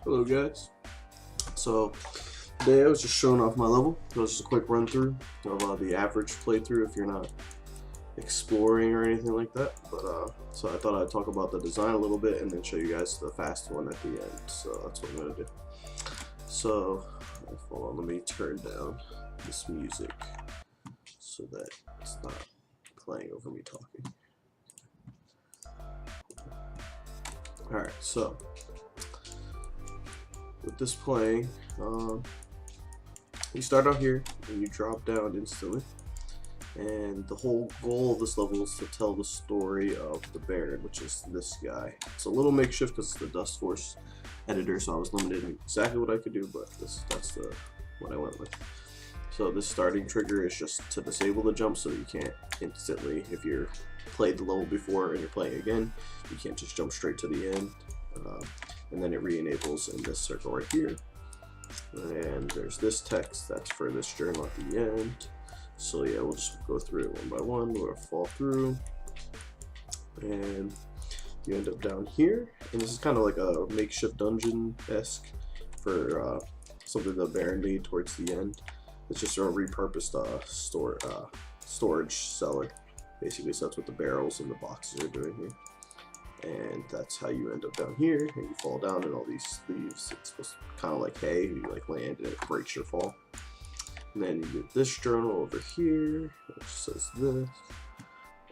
Hello guys. So today I was just showing off my level. It was just a quick run through of the average playthrough if you're not exploring or anything like that. But so I thought I'd talk about the design a little bit and then show you guys the fast one at the end. So that's what I'm gonna do. So hold on, let me turn down this music so that it's not playing over me talking. Alright, so with this playing, you start out here and you drop down instantly, and the whole goal of this level is to tell the story of the Baron, which is this guy. It's a little makeshift because it's the Dustforce editor, so I was limited in exactly what I could do, but that's what I went with. So this starting trigger is just to disable the jump, so you can't instantly, if you're played the level before and you're playing again, you can't just jump straight to the end. And then it re-enables in this circle right here. And there's this text that's for this journal at the end. So yeah, we'll just go through it one by one. We're gonna fall through, and you end up down here. And this is kind of like a makeshift dungeon-esque for something the Baron made towards the end. It's just a repurposed storage cellar, basically. So that's what the barrels and the boxes are doing here. And that's how you end up down here, and you fall down in all these leaves. It's supposed to kind of like hay, you like land and it breaks your fall. And then you get this journal over here, which says this.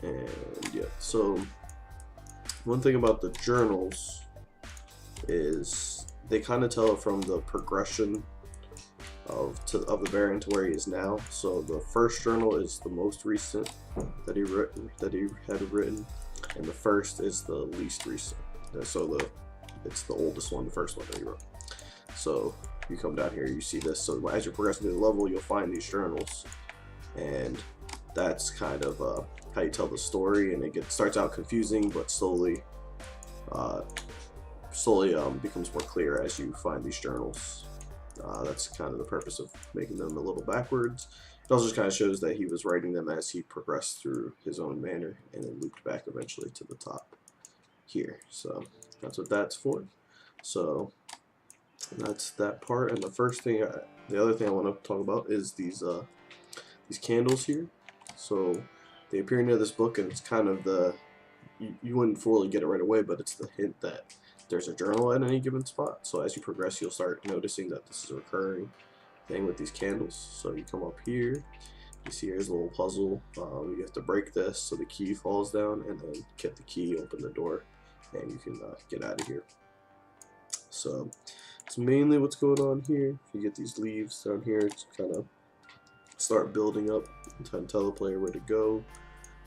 And yeah, so one thing about the journals is they kind of tell it from the progression of the Baron to where he is now. So the first journal is the most recent that he had written, and the first is the least recent. So it's the oldest one, the first one that he wrote. So you come down here, you see this. So as you're progressing through the level, you'll find these journals, and that's kind of how you tell the story. And it starts out confusing, but slowly becomes more clear as you find these journals. That's kind of the purpose of making them a little backwards. It also just kind of shows that he was writing them as he progressed through his own manner, and then looped back eventually to the top here. So that's what that's for. So that's that part. And the first thing, the other thing I want to talk about is these candles here. So they appear near this book, and it's kind of you wouldn't fully get it right away, but it's the hint that there's a journal at any given spot. So as you progress, you'll start noticing that this is a recurring thing with these candles. So you come up here, you see here's a little puzzle. You have to break this so the key falls down, and then get the key, open the door, and you can get out of here. So it's mainly what's going on here. If you get these leaves down here, it's kind of start building up and tell the player where to go,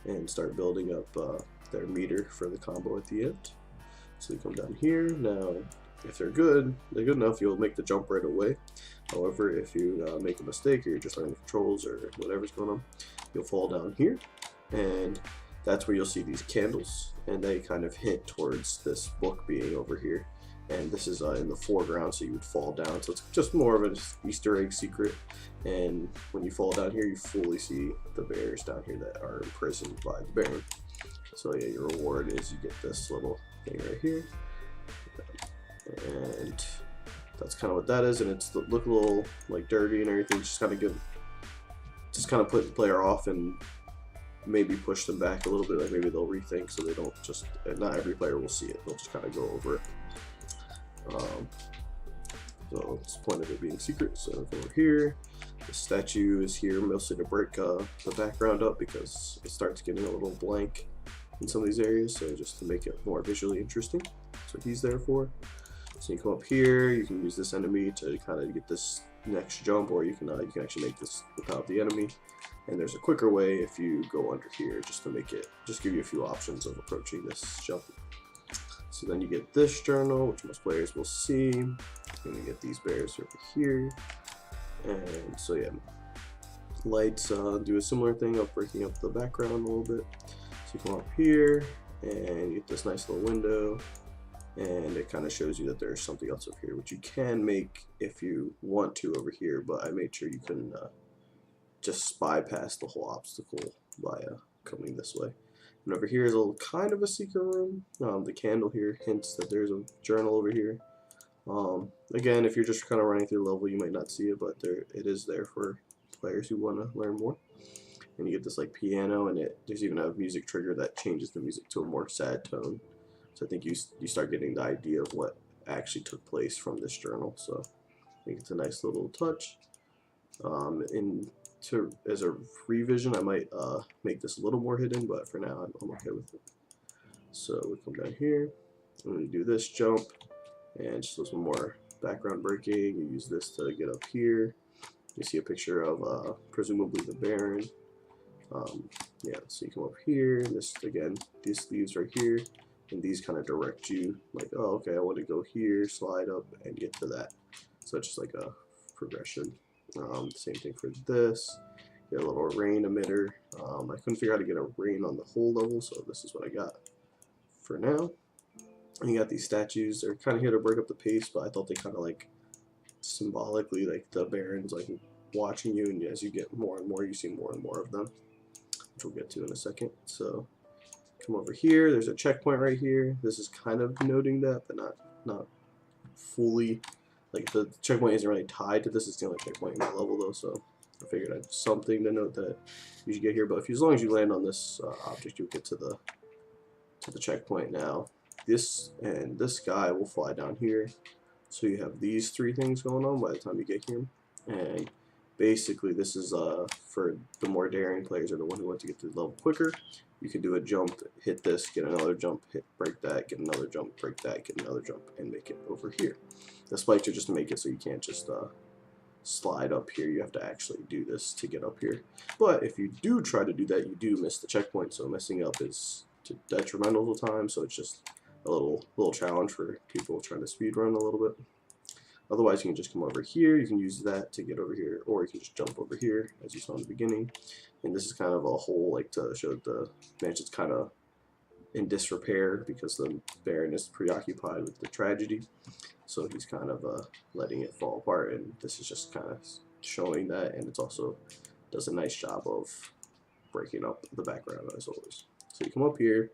and start building up their meter for the combo at the end. So you come down here. Now, if they're good enough, you'll make the jump right away. However, if you make a mistake, or you're just learning the controls or whatever's going on, you'll fall down here, and that's where you'll see these candles, and they kind of hint towards this book being over here. And this is in the foreground, so you would fall down. So it's just more of an Easter egg secret. And when you fall down here, you fully see the bears down here that are imprisoned by the Baron. So yeah, your reward is you get this little thing right here, and that's kind of what that is. And it's look a little like dirty and everything. Just kind of put the player off and maybe push them back a little bit. Like maybe they'll rethink, so they don't just. Not every player will see it. They'll just kind of go over it. So it's the point of it being secret. So over here, the statue is here mostly to break the background up, because it starts getting a little blank in some of these areas, so just to make it more visually interesting. That's what he's there for. So you come up here, you can use this enemy to kind of get this next jump, or you can actually make this without the enemy. And there's a quicker way if you go under here, just to give you a few options of approaching this jump. So then you get this journal, which most players will see, and you get these bears over here. And so yeah, lights do a similar thing of breaking up the background a little bit. So you come up here, and you get this nice little window, and it kind of shows you that there's something else up here, which you can make if you want to over here, but I made sure you couldn't just bypass the whole obstacle by coming this way. And over here is a kind of a secret room. The candle here hints that there's a journal over here. Again, if you're just kind of running through the level, you might not see it, but it is there for players who want to learn more. And you get this like piano, and there's even a music trigger that changes the music to a more sad tone. So I think you start getting the idea of what actually took place from this journal. So I think it's a nice little touch. As a revision, I might make this a little more hidden, but for now I'm okay with it. So we come down here, and we do this jump, and just some more background breaking. You use this to get up here. You see a picture of presumably the Baron. Yeah, so you come up here, and this again, these leaves right here, and these kind of direct you, like, oh, okay, I want to go here, slide up, and get to that. So it's just like a progression. Same thing for this. Get a little rain emitter. I couldn't figure out how to get a rain on the whole level, so this is what I got for now. And you got these statues. They're kind of here to break up the pace, but I thought they kind of like symbolically, like the Baron's like watching you, and as you get more and more, you see more and more of them, which we'll get to in a second. So come over here. There's a checkpoint right here. This is kind of noting that, but not fully. Like the checkpoint isn't really tied to this. It's the only checkpoint in the level though, so I figured I'd have something to note that you should get here. But as long as you land on this object, you'll get to the checkpoint. Now this and this guy will fly down here, so you have these three things going on by the time you get here. And basically this is for the more daring players, or the one who want to get to the level quicker. You can do a jump, hit this, get another jump, break that, get another jump, break that, get another jump, and make it over here. The spikes are just to make it so you can't just slide up here. You have to actually do this to get up here. But if you do try to do that, you do miss the checkpoint, so messing up is detrimental to time, so it's just a little challenge for people trying to speedrun a little bit. Otherwise, you can just come over here. You can use that to get over here, or you can just jump over here, as you saw in the beginning. And this is kind of a hole, like to show the mansion's kind of in disrepair because the Baron is preoccupied with the tragedy. So he's kind of letting it fall apart, and this is just kind of showing that, and it also does a nice job of breaking up the background as always. So you come up here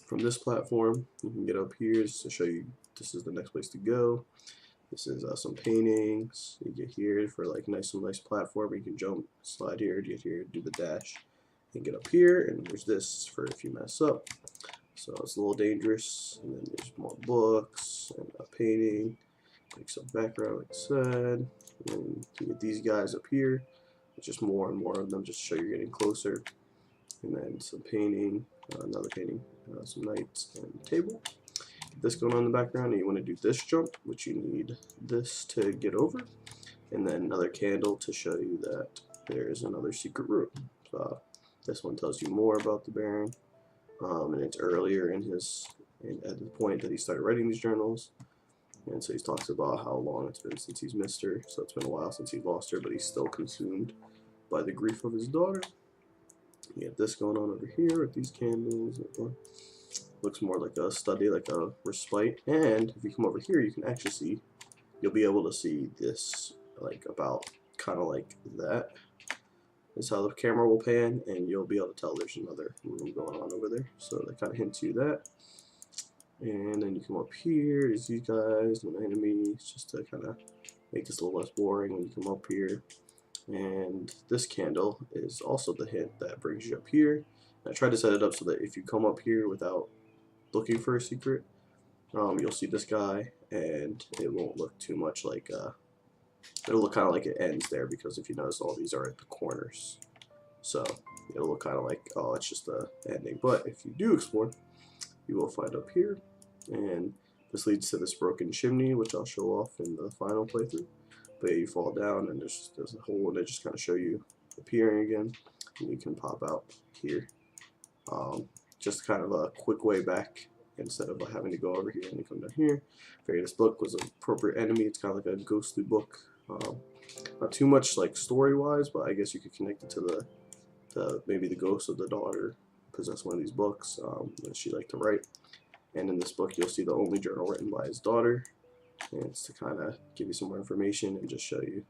from this platform. You can get up here just to show you this is the next place to go. This is some paintings. You get here for like some nice platform. You can jump, slide here, get here, do the dash, and get up here. And there's this for if you mess up. So it's a little dangerous. And then there's more books and a painting. Like some background, like I said. And then you get these guys up here. It's just more and more of them, just to show you're getting closer. And then some painting, another painting, some knights and a table. This going on in the background, and you want to do this jump, which you need this to get over, and then another candle to show you that there's another secret room. So this one tells you more about the Baron, and it's earlier at the point that he started writing these journals, and so he talks about how long it's been since he's missed her. So it's been a while since he lost her, but he's still consumed by the grief of his daughter. You have this going on over here with these candles. Looks more like a study, like a respite. And if you come over here, you can actually see, you'll be able to see this, like about kind of like that. This is how the camera will pan, and you'll be able to tell there's another room going on over there. So that kind of hints you that. And then you come up here, there's these guys and enemies, just to kind of make this a little less boring when you come up here. And this candle is also the hint that brings you up here. And I tried to set it up so that if you come up here without looking for a secret, you'll see this guy, and it won't look too much like it'll look kind of like it ends there, because if you notice, all these are at the corners, so it'll look kind of like, oh, it's just the ending. But if you do explore, you will find up here, and this leads to this broken chimney, which I'll show off in the final playthrough. But yeah, you fall down, and there's a hole, and it just kind of show you appearing again, and you can pop out here. Just kind of a quick way back instead of having to go over here and come down here. I figured this book was an appropriate enemy. It's kind of like a ghostly book. Not too much like story-wise, but I guess you could connect it to maybe the ghost of the daughter possessed one of these books that she liked to write. And in this book, you'll see the only journal written by his daughter. And it's to kind of give you some more information and just show you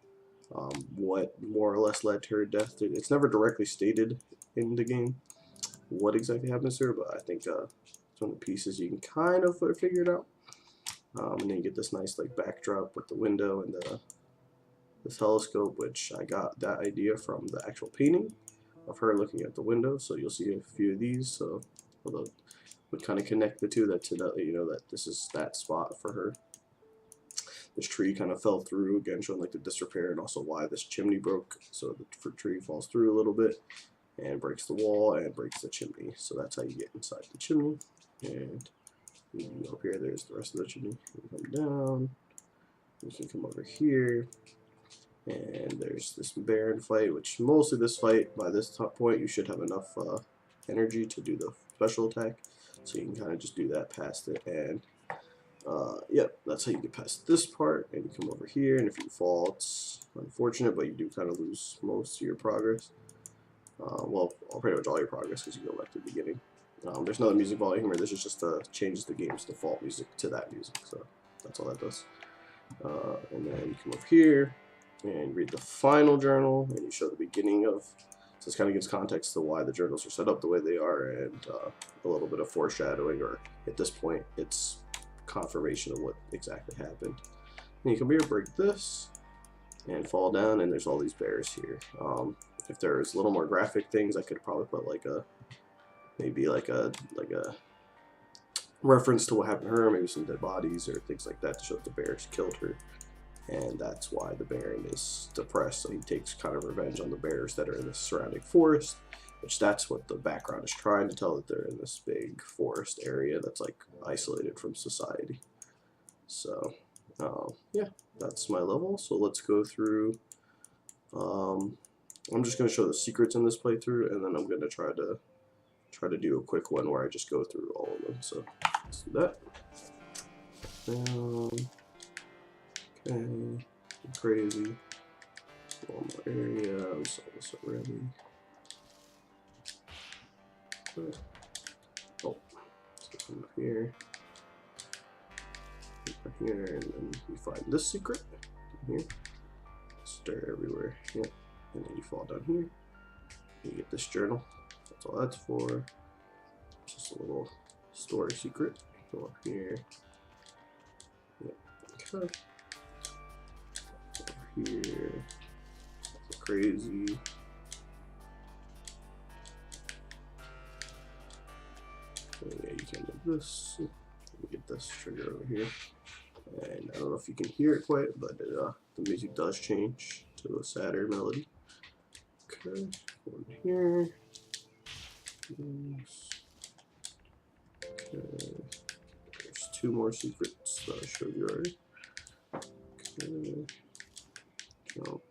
what more or less led to her death. It's never directly stated in the game what exactly happens to her, but I think it's one of the pieces you can kind of figure it out. And then you get this nice like backdrop with the window and the telescope, which I got that idea from the actual painting of her looking at the window. So you'll see a few of these. So although would kind of connect the two, that to that, you know, that this is that spot for her. This tree kind of fell through, again showing like the disrepair and also why this chimney broke. So the tree falls through a little bit and breaks the wall and breaks the chimney. So that's how you get inside the chimney. And up here, there's the rest of the chimney. You come down, you can come over here, and there's this Baron fight, which mostly this fight, by this top point, you should have enough energy to do the special attack. So you can kind of just do that past it, and yep, that's how you get past this part. And you come over here, and if you fall, it's unfortunate, but you do kind of lose most of your progress. Well, pretty much all your progress because you go back to the beginning. There's no music volume here. This is just changes the game's default music to that music, so that's all that does. And then you come over here and read the final journal, and you show the beginning of. So this kind of gives context to why the journals are set up the way they are, and a little bit of foreshadowing, or at this point, it's confirmation of what exactly happened. And you come here, break this, and fall down, and there's all these bears here. If there's a little more graphic things, I could probably put like maybe like a reference to what happened to her, maybe some dead bodies or things like that to show that the bears killed her. And that's why the Baron is depressed, so he takes kind of revenge on the bears that are in the surrounding forest, which that's what the background is trying to tell, that they're in this big forest area that's like isolated from society. So yeah, that's my level. So let's go through. I'm just going to show the secrets in this playthrough, and then I'm going to try to do a quick one where I just go through all of them. So let's do that. Okay, crazy. One more area. We saw this already. Okay. Oh, so come up here. Come here, and then you find this secret. Here. Stir everywhere. Yep. And then you fall down here. You get this journal. That's all that's for. Just a little story secret. Go up here. Yep. Okay. Over here. That's crazy. And yeah, you can do this. You get this trigger over here. And I don't know if you can hear it quite, but the music does change to a sadder melody. Okay, one here. Yes. Okay, there's two more secrets that I showed you already. Okay, jump.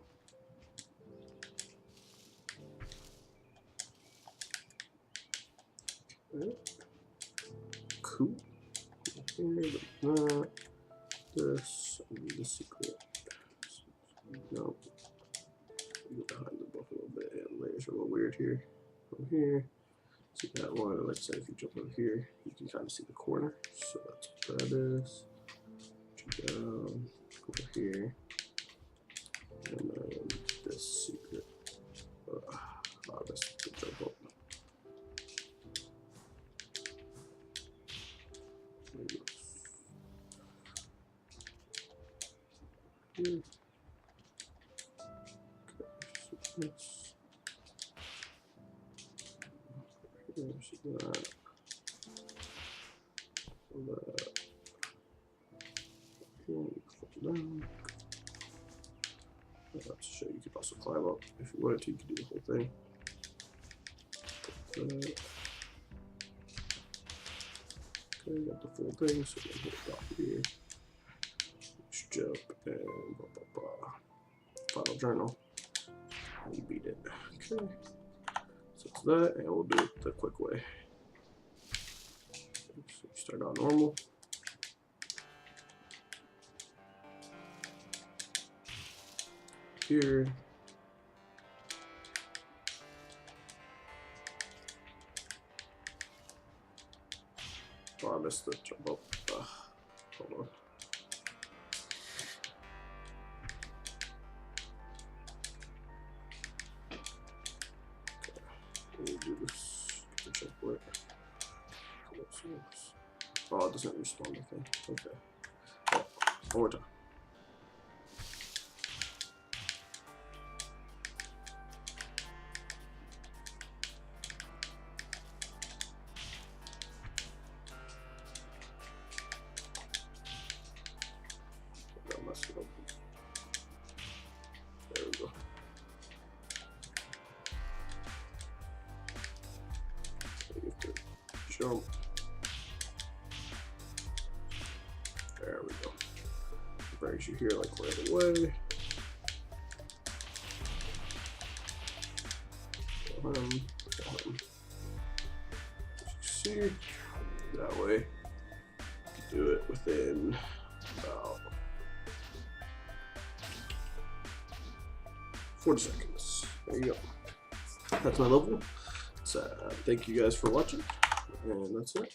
Okay. Cool. Here, but not this. I need the secret. No. Go behind the book a little bit, and layers are a little weird here. Over here. See that one, and like I said, if you jump over here, you can kind of see the corner. So that's what that is. Jump down, go over here, and then this secret. Oh, this is the jump up. Here. Okay, so there's that. Down. I'll have to show you could also climb up if you wanted to. You could do the whole thing. Okay, got the full thing, so we're gonna hit it off here. Just jump and blah blah blah. Final journal. You beat it. Okay. So it's that, and we'll do it the quick way. So you start on normal. Here. Oh, I missed the jump up. Hold on. Let me do this. Get the checkpoint. Oh, it doesn't respawn the thing. Okay. One more time. Don't mess it up. There we go. Jump. There we go. Brings you here like right away. See, that way, do it within about 40 seconds. There you go. That's my level. So, thank you guys for watching, and that's it.